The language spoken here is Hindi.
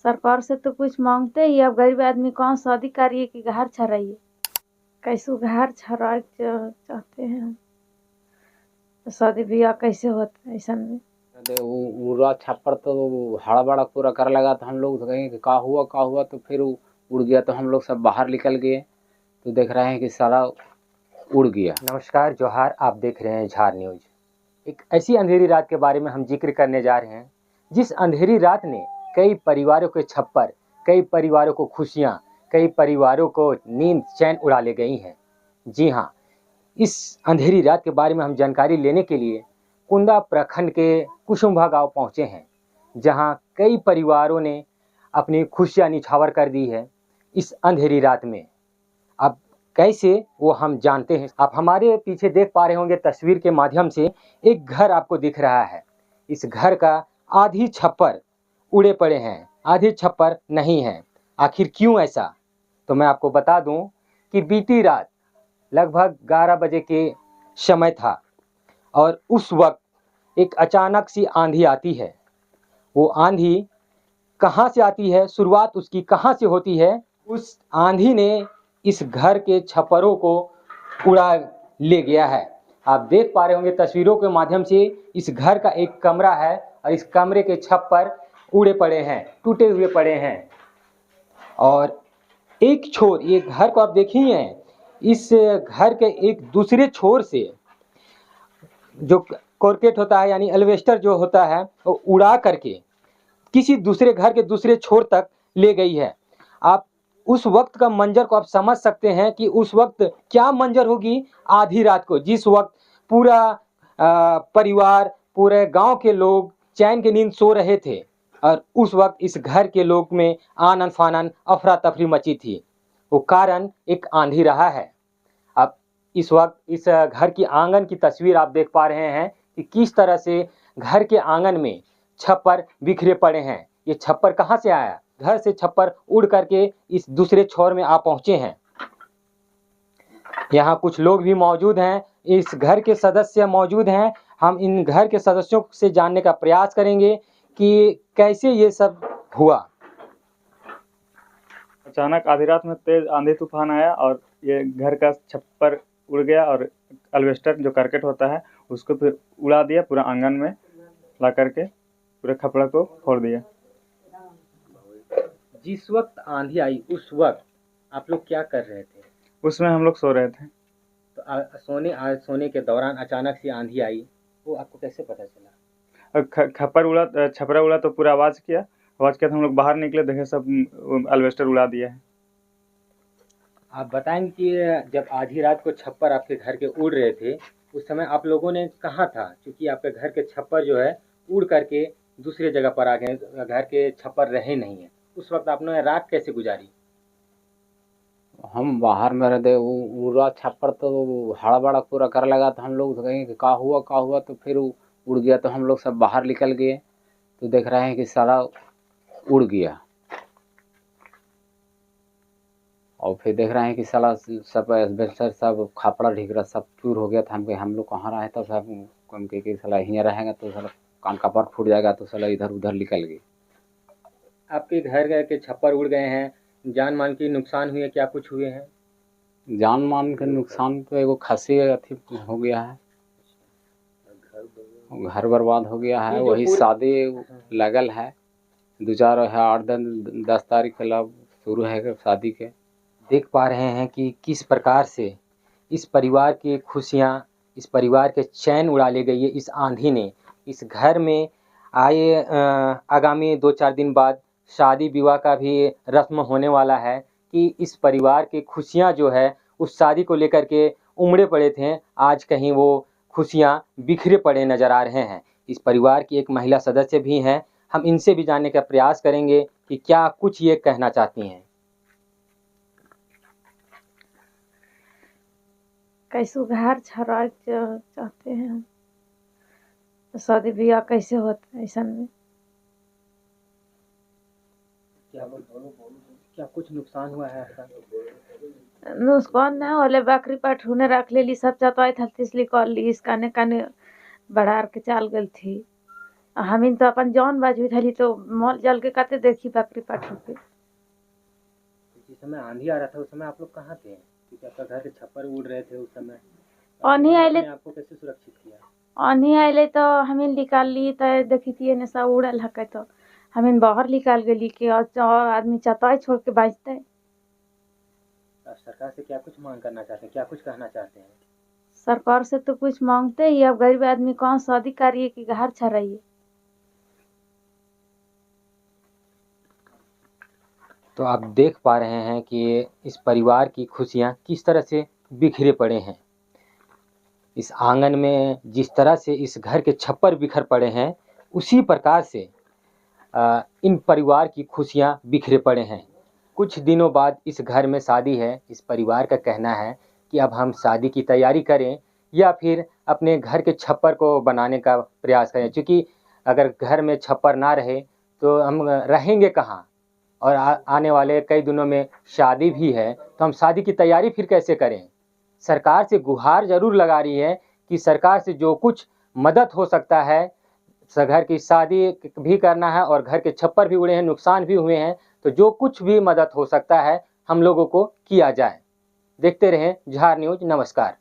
सरकार से तो कुछ मांगते ही, अब गरीब आदमी कौन शादी करिए कि घर छराइए। कैसे घर छरा चाहते हैं हम, तो शादी ब्याह कैसे होता है ऐसा में। पूरा छप्पर तो हड़बड़ा पूरा कर लगा, तो हम लोग तो कहें कि का हुआ, तो फिर उड़ गया, तो हम लोग सब बाहर निकल गए, तो देख रहे हैं कि सारा उड़ गया। नमस्कार, जोहार। आप देख रहे हैं झार न्यूज। एक ऐसी अंधेरी रात के बारे में हम जिक्र करने जा रहे हैं, जिस अंधेरी रात ने कई परिवारों के छप्पर, कई परिवारों को खुशियां, कई परिवारों को नींद चैन उड़ा ले गई हैं। जी हाँ, इस अंधेरी रात के बारे में हम जानकारी लेने के लिए कुंदा प्रखंड के कुसुम्भा गांव पहुंचे हैं, जहां कई परिवारों ने अपनी खुशियां निछावर कर दी है इस अंधेरी रात में। अब कैसे वो हम जानते हैं। आप हमारे पीछे देख पा रहे होंगे तस्वीर के माध्यम से, एक घर आपको दिख रहा है। इस घर का आधी छप्पर उड़े पड़े हैं, आधी छप्पर नहीं है। आखिर क्यों ऐसा, तो मैं आपको बता दूं कि बीती रात लगभग 11 बजे के समय था और उस वक्त एक अचानक सी आंधी आती है। वो आंधी कहाँ से आती है, शुरुआत उसकी कहाँ से होती है, उस आंधी ने इस घर के छप्परों को उड़ा ले गया है। आप देख पा रहे होंगे तस्वीरों के माध्यम से, इस घर का एक कमरा है और इस कमरे के छप्पर उड़े पड़े हैं, टूटे हुए पड़े हैं। और एक छोर, ये घर को आप देखिए, इस घर के एक दूसरे छोर से जो कॉर्केट होता है, यानी एल्वेस्टर जो होता है, वो उड़ा करके किसी दूसरे घर के दूसरे छोर तक ले गई है। आप उस वक्त का मंजर को आप समझ सकते हैं कि उस वक्त क्या मंजर होगी आधी रात को, जिस वक्त पूरा परिवार, पूरे गांव के लोग चैन की नींद सो रहे थे और उस वक्त इस घर के लोग में आनन फानन अफरा तफरी मची थी। वो कारण एक आंधी रहा है। अब इस वक्त इस घर की आंगन की तस्वीर आप देख पा रहे हैं कि किस तरह से घर के आंगन में छप्पर बिखरे पड़े हैं। ये छप्पर कहाँ से आया, घर से छप्पर उड़ करके इस दूसरे छोर में आ पहुंचे हैं। यहाँ कुछ लोग भी मौजूद हैं, इस घर के सदस्य मौजूद हैं। हम इन घर के सदस्यों से जानने का प्रयास करेंगे कि कैसे ये सब हुआ। अचानक आधी रात में तेज आंधी तूफान आया और ये घर का छप्पर उड़ गया और एल्वेस्टर जो करकट होता है उसको फिर उड़ा दिया, पूरा आंगन में ला करके पूरे खपड़ा को फोड़ दिया। जिस वक्त आंधी आई उस वक्त आप लोग क्या कर रहे थे? उसमें हम लोग सो रहे थे। तो सोने के दौरान अचानक से आंधी आई, वो आपको कैसे पता चला? और छपरा उड़ा तो पूरा आवाज़ किया तो हम लोग बाहर निकले, देखे सब एल्वेस्टर उड़ा दिया है। आप बताएं कि जब आधी रात को छप्पर आपके घर के उड़ रहे थे, उस समय आप लोगों ने कहाँ था? क्योंकि आपके घर के छप्पर जो है उड़ करके दूसरे जगह पर आ गए, घर के छप्पर रहे नहीं है। उस वक्त आपने रात कैसे गुजारी? हम बाहर में रहते, पूरा छप्पर तो हड़बड़ा पूरा कर लगा, तो हम लोग तो कहें कि का हुआ, तो फिर उड़ गया, तो हम लोग सब बाहर निकल गए, तो देख रहे हैं कि सारा उड़ गया। और फिर देख रहे हैं कि साला सब एस्बेस्टर सब खापड़ा ढिकरा सब चूर हो गया था। हम लोग कहाँ रहे, तो सब कम के साला यहाँ रहेगा तो साला कान का पर फूट जाएगा, तो साला इधर उधर निकल गए। आपके घर के छप्पर उड़ गए हैं, जान मान की नुकसान हुई है, क्या कुछ हुए हैं? जान मान के नुकसान तो एगो खासी अथी हो गया है, घर बर्बाद हो गया है। वही शादी लगल है, 2-4 है, 8-10 तारीख के लब शुरू है शादी के। देख पा रहे हैं कि किस प्रकार से इस परिवार की खुशियां, इस परिवार के चैन उड़ा ले गई है इस आंधी ने। इस घर में आए आगामी 2-4 दिन बाद शादी विवाह का भी रस्म होने वाला है कि इस परिवार की खुशियां जो है उस शादी को लेकर के उमड़े पड़े थे, आज कहीं वो खुशियां बिखरे पड़े नजर आ रहे हैं। इस परिवार की एक महिला सदस्य भी हैं, हम इनसे भी जानने का प्रयास करेंगे कि क्या कुछ ये कहना चाहती हैं। कैसे घर छरा चाहते हैं हम, तो शादी ब्याह कैसे होता है ऐसा में। क्या कुछ नुकसान हुआ है आपका? नुकसान ना होले, बकरी पठूने रख लेली, सब चतवाई थी इसलिए कर ली, काने काने बढ़ार के चाल गई थी। हमीन तो अपन जौन बाजू धली तो मॉल जल के कते देखी बकरी पाठों के। जिस समय आंधी आ रहा था उस समय आप लोग कहाँ थे, क्योंकि आपका घर के छप्पर उड़ रहे थे उस समय, आंधी आइले आपको कैसे सुरक्षित किया? आंधी आइले तो हमीन निकाल ली तो देखी थी ने सब उड़ल हके तो हमीन बाहर निकाल गेली कि और आदमी चताई छोड़ के बाजते। आप सरकार से क्या कुछ मांग करना चाहते हैं, क्या कुछ कहना चाहते हैं? सरकार से तो कुछ मांगते ही, अब गरीब आदमी कौन शादी करिए कि घर छराइए। तो आप देख पा रहे हैं कि इस परिवार की खुशियां किस तरह से बिखरे पड़े हैं। इस आंगन में जिस तरह से इस घर के छप्पर बिखर पड़े हैं, उसी प्रकार से इन परिवार की खुशियां बिखरे पड़े हैं। कुछ दिनों बाद इस घर में शादी है। इस परिवार का कहना है कि अब हम शादी की तैयारी करें या फिर अपने घर के छप्पर को बनाने का प्रयास करें, क्योंकि अगर घर में छप्पर ना रहे तो हम रहेंगे कहाँ, और आने वाले कई दिनों में शादी भी है, तो हम शादी की तैयारी फिर कैसे करें। सरकार से गुहार जरूर लगा रही है कि सरकार से जो कुछ मदद हो सकता है, घर की शादी भी करना है और घर के छप्पर भी उड़े हैं, नुकसान भी हुए हैं, तो जो कुछ भी मदद हो सकता है हम लोगों को किया जाए। देखते रहें झार न्यूज़। नमस्कार।